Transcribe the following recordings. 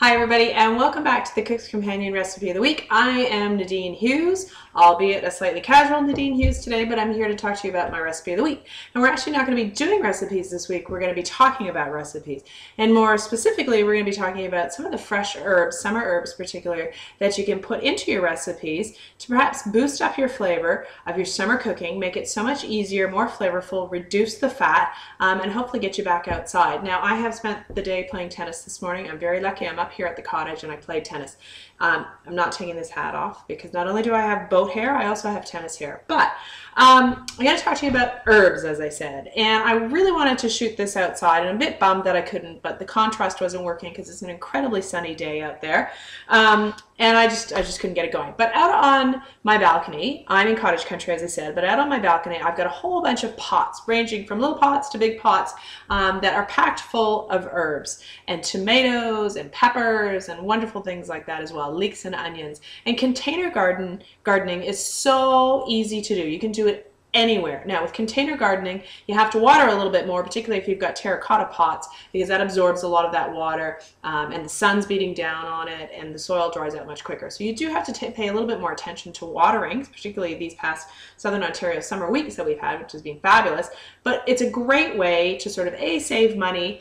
Hi everybody, and welcome back to the Cook's Companion Recipe of the Week. I am Nadine Hughes, albeit a slightly casual Nadine Hughes today, but I'm here to talk to you about my recipe of the week. And we're actually not going to be doing recipes this week, we're going to be talking about recipes. And more specifically, we're going to be talking about some of the fresh herbs, summer herbs particularly, that you can put into your recipes to perhaps boost up your flavor of your summer cooking, make it so much easier, more flavorful, reduce the fat, and hopefully get you back outside. Now, I have spent the day playing tennis this morning. I'm very lucky. I'm up here at the cottage and I played tennis. I'm not taking this hat off because not only do I have boat hair, I also have tennis hair. But I'm going to talk to you about herbs, as I said. And I really wanted to shoot this outside, and I'm a bit bummed that I couldn't, but the contrast wasn't working because it's an incredibly sunny day out there. And I just couldn't get it going. But out on my balcony, I'm in cottage country, as I said, but out on my balcony, I've got a whole bunch of pots, ranging from little pots to big pots, that are packed full of herbs and tomatoes and peppers and wonderful things like that as well, leeks and onions. And container gardening is so easy to do. You can do it anywhere. Now with container gardening, you have to water a little bit more, particularly if you've got terracotta pots, because that absorbs a lot of that water, and the sun's beating down on it and the soil dries out much quicker. So you do have to pay a little bit more attention to watering, particularly these past Southern Ontario summer weeks that we've had, which has been fabulous. But it's a great way to sort of save money,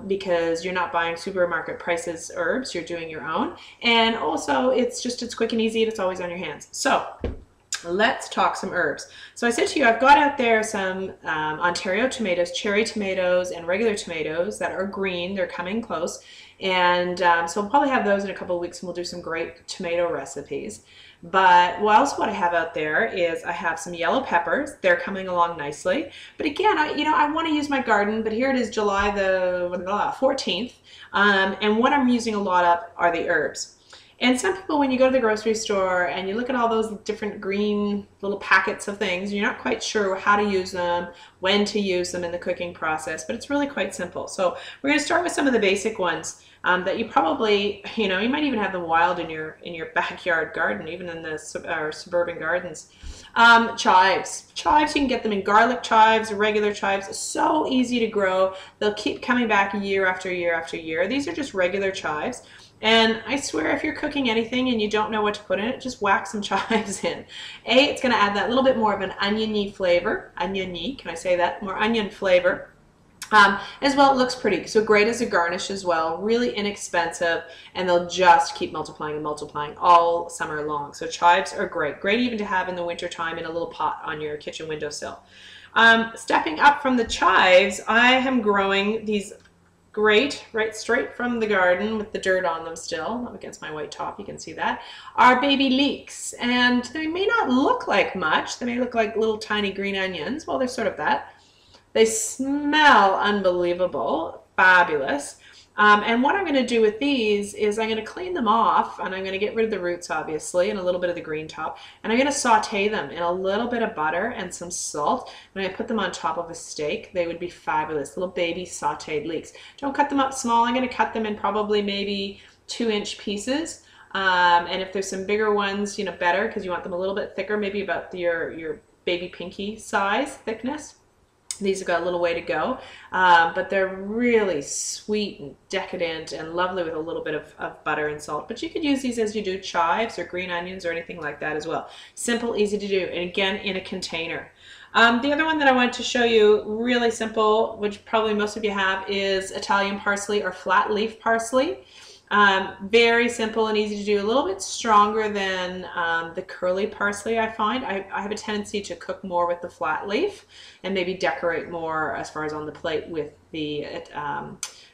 because you're not buying supermarket prices herbs, you're doing your own, and also it's quick and easy and it's always on your hands. So let's talk some herbs. So I said to you, I've got out there some Ontario tomatoes, cherry tomatoes, and regular tomatoes that are green. They're coming close. And so we'll probably have those in a couple of weeks and we'll do some great tomato recipes. But what I have out there is I have some yellow peppers. They're coming along nicely. But again, I want to use my garden, but here it is July the 14th. And what I'm using a lot of are the herbs. And some people, when you go to the grocery store and you look at all those different green little packets of things, you're not quite sure how to use them, when to use them in the cooking process, but it's really quite simple. So we're going to start with some of the basic ones that you probably, you might even have them wild in your backyard garden, even in the suburban gardens. Chives. Chives, you can get them in garlic chives, regular chives. So easy to grow. They'll keep coming back year after year after year. These are just regular chives. And I swear, if you're cooking anything and you don't know what to put in it, just whack some chives in. It's going to add that little bit more of an oniony flavor. Oniony, can I say that? More onion flavor. As well, it looks pretty. So great as a garnish as well. Really inexpensive, and they'll just keep multiplying and multiplying all summer long. So chives are great. Great even to have in the winter time in a little pot on your kitchen windowsill. Stepping up from the chives, I am growing these right straight from the garden with the dirt on them still, against my white top, you can see that, are baby leeks. And they may not look like much. They may look like little tiny green onions. Well, they're sort of that. They smell unbelievable, fabulous. And what I'm going to do with these is I'm going to clean them off, and I'm going to get rid of the roots, obviously, and a little bit of the green top. And I'm going to saute them in a little bit of butter and some salt. When I put them on top of a steak, they would be fabulous. Little baby sauteed leeks. Don't cut them up small. I'm going to cut them in probably maybe 2-inch pieces. And if there's some bigger ones, better, because you want them a little bit thicker, maybe about your baby pinky size thickness. These have got a little way to go, but they're really sweet and decadent and lovely with a little bit of butter and salt. But you could use these as you do chives or green onions or anything like that as well. Simple, easy to do, and again, in a container. The other one that I wanted to show you, really simple, which probably most of you have, is Italian parsley or flat leaf parsley. Very simple and easy to do, a little bit stronger than the curly parsley, I find. I have a tendency to cook more with the flat leaf and maybe decorate more as far as on the plate with the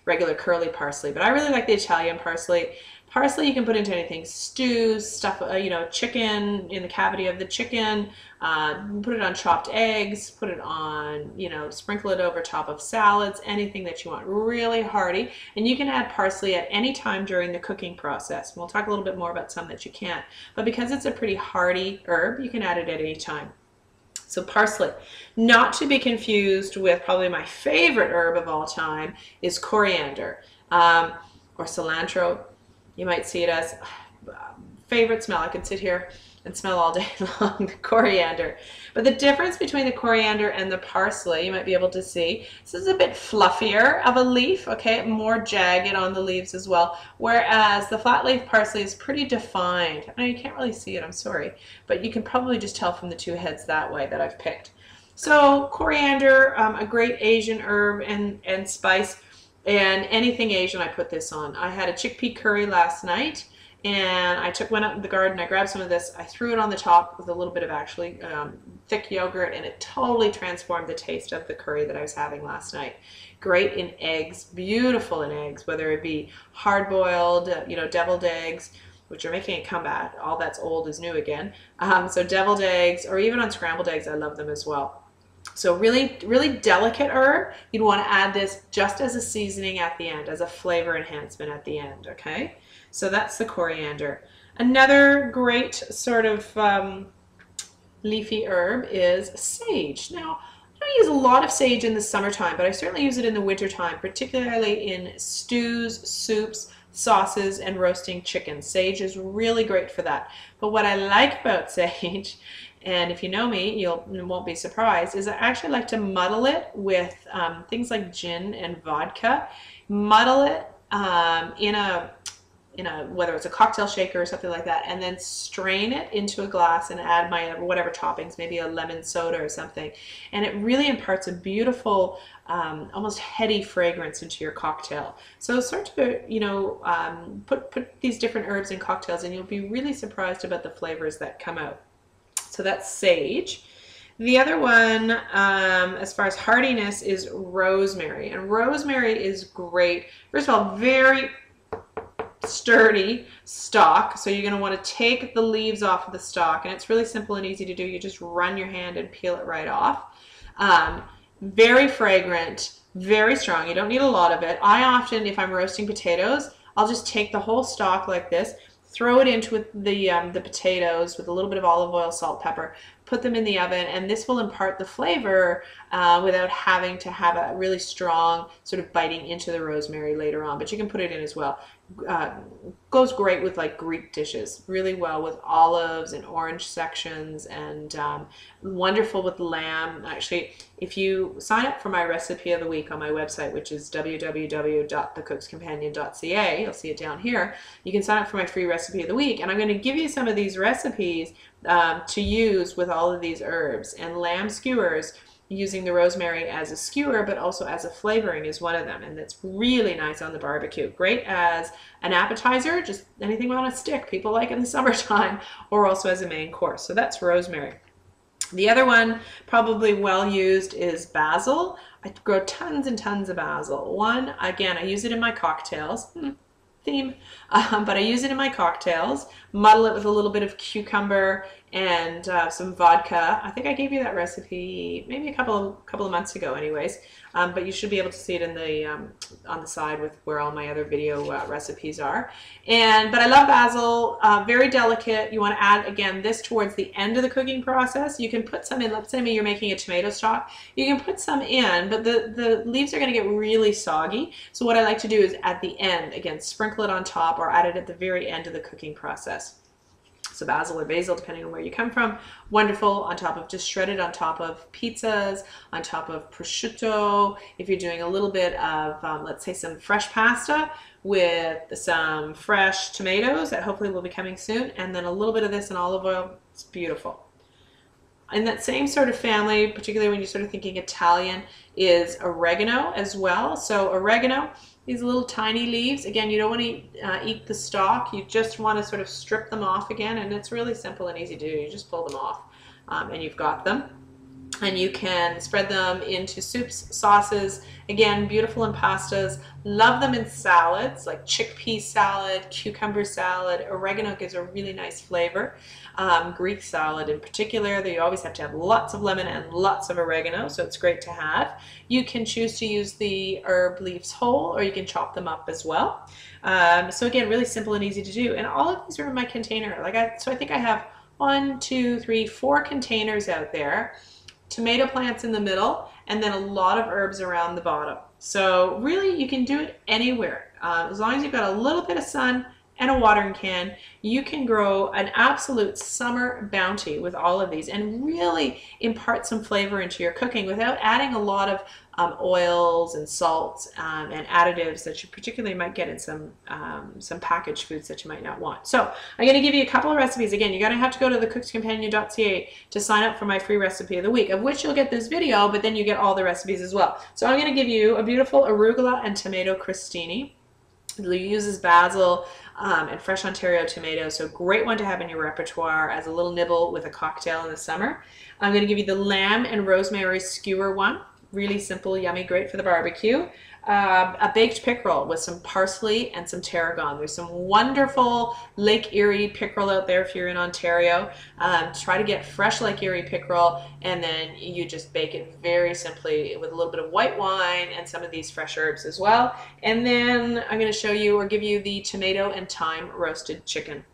regular curly parsley. But I really like the Italian parsley. Parsley you can put into anything, stews, stuff, chicken, in the cavity of the chicken, put it on chopped eggs, put it on, sprinkle it over top of salads, anything that you want. Really hearty, and you can add parsley at any time during the cooking process. We'll talk a little bit more about some that you can't, but because it's a pretty hearty herb, you can add it at any time. So parsley, not to be confused with probably my favorite herb of all time is coriander, or cilantro. You might see it as favorite smell. I could sit here and smell all day long, the coriander. But the difference between the coriander and the parsley, you might be able to see, this is a bit fluffier of a leaf, okay, more jagged on the leaves as well, whereas the flat leaf parsley is pretty defined. I know you can't really see it, I'm sorry, but you can probably just tell from the two heads that way that I've picked. So coriander, a great Asian herb and spice, and anything Asian I put this on. I had a chickpea curry last night, and I went out in the garden, I grabbed some of this, I threw it on the top with a little bit of actually thick yogurt, and it totally transformed the taste of the curry that I was having last night. Great in eggs, beautiful in eggs, whether it be hard-boiled, you know, deviled eggs, which are making a comeback. All that's old is new again. So deviled eggs, or even on scrambled eggs, I love them as well. So really, really delicate herb. You'd want to add this just as a seasoning at the end, as a flavor enhancement at the end, okay? So that's the coriander. Another great sort of leafy herb is sage. Now, I don't use a lot of sage in the summertime, but I certainly use it in the wintertime, particularly in stews, soups, sauces, and roasting chicken. Sage is really great for that. But what I like about sage, and if you know me, you won't be surprised, is I actually like to muddle it with things like gin and vodka. Muddle it in a whether it's a cocktail shaker or something like that, and then strain it into a glass and add my whatever toppings, maybe a lemon soda or something, and it really imparts a beautiful almost heady fragrance into your cocktail. So start to, you know, put these different herbs in cocktails, and you'll be really surprised about the flavors that come out. So that's sage. The other one, as far as hardiness, is rosemary, and rosemary is great. First of all, very sturdy stalk, so you're going to want to take the leaves off of the stalk, and it's really simple and easy to do. You just run your hand and peel it right off. Very fragrant, very strong. You don't need a lot of it. I often, if I'm roasting potatoes, I'll just take the whole stalk like this, throw it into the potatoes with a little bit of olive oil, salt, pepper, put them in the oven, and this will impart the flavor without having to have a really strong sort of biting into the rosemary later on, but you can put it in as well. Goes great with like Greek dishes, really well with olives and orange sections, and wonderful with lamb. Actually, if you sign up for my recipe of the week on my website, which is www.thecookscompanion.ca, you'll see it down here, you can sign up for my free recipe of the week, and I'm going to give you some of these recipes to use with all of these herbs. And lamb skewers, using the rosemary as a skewer but also as a flavoring, is one of them, and it's really nice on the barbecue. Great as an appetizer, just anything on a stick people like in the summertime, or also as a main course. So that's rosemary. The other one, probably well used, is basil. I grow tons and tons of basil. One, again, I use it in my cocktails. Theme, but I use it in my cocktails, muddle it with a little bit of cucumber and some vodka. I think I gave you that recipe maybe a couple of months ago anyways, but you should be able to see it in the on the side with where all my other video recipes are. But I love basil, very delicate. You want to add, again, this towards the end of the cooking process. You can put some in, let's say you're making a tomato stock, you can put some in, but the leaves are going to get really soggy. So what I like to do is at the end, again, sprinkle it on top or add it at the very end of the cooking process. So basil or basil, depending on where you come from, wonderful on top of, just shredded on top of pizzas, on top of prosciutto. If you're doing a little bit of, let's say, some fresh pasta with some fresh tomatoes that hopefully will be coming soon, and then a little bit of this in olive oil, it's beautiful. In that same sort of family, particularly when you're sort of thinking Italian, is oregano as well. So oregano, these little tiny leaves, again, you don't want to eat the stalk, you just want to sort of strip them off again, and it's really simple and easy to do. You just pull them off and you've got them. And you can spread them into soups, sauces, again, beautiful in pastas. Love them in salads, like chickpea salad, cucumber salad. Oregano gives a really nice flavor. Greek salad in particular, you always have to have lots of lemon and lots of oregano, so it's great to have. You can choose to use the herb leaves whole, or you can chop them up as well. So again, really simple and easy to do. And all of these are in my container. So I think I have 1, 2, 3, 4 containers out there. Tomato plants in the middle, and then a lot of herbs around the bottom. So really, you can do it anywhere. As long as you've got a little bit of sun and a watering can, you can grow an absolute summer bounty with all of these and really impart some flavor into your cooking without adding a lot of oils and salts and additives that you particularly might get in some packaged foods that you might not want. So I'm going to give you a couple of recipes. Again, you're going to have to go to thecookscompanion.ca to sign up for my free recipe of the week, of which you'll get this video, but then you get all the recipes as well. So I'm going to give you a beautiful arugula and tomato crostini. It uses basil and fresh Ontario tomatoes, so great one to have in your repertoire as a little nibble with a cocktail in the summer. I'm going to give you the lamb and rosemary skewer one. Really simple, yummy, great for the barbecue. A baked pickerel with some parsley and some tarragon. There's some wonderful Lake Erie pickerel out there if you're in Ontario. Try to get fresh Lake Erie pickerel, and then you just bake it very simply with a little bit of white wine and some of these fresh herbs as well. And then I'm going to show you or give you the tomato and thyme roasted chicken.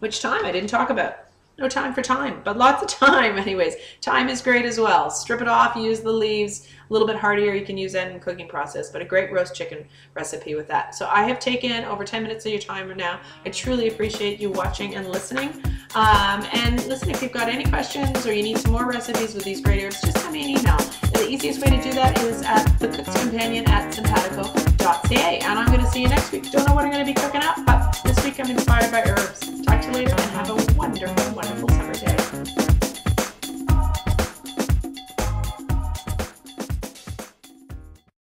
Which thyme I didn't talk about. No time for thyme, but lots of thyme anyways. Thyme is great as well. Strip it off, use the leaves, a little bit hardier, you can use that in the cooking process, but a great roast chicken recipe with that. So I have taken over 10 minutes of your time now. I truly appreciate you watching and listening. And listen, if you've got any questions or you need some more recipes with these great herbs, just send me an email. And the easiest way to do that is at thecookscompanion@simpatico.ca. And I'm going to see you next week. Don't know what I'm going to be cooking up, but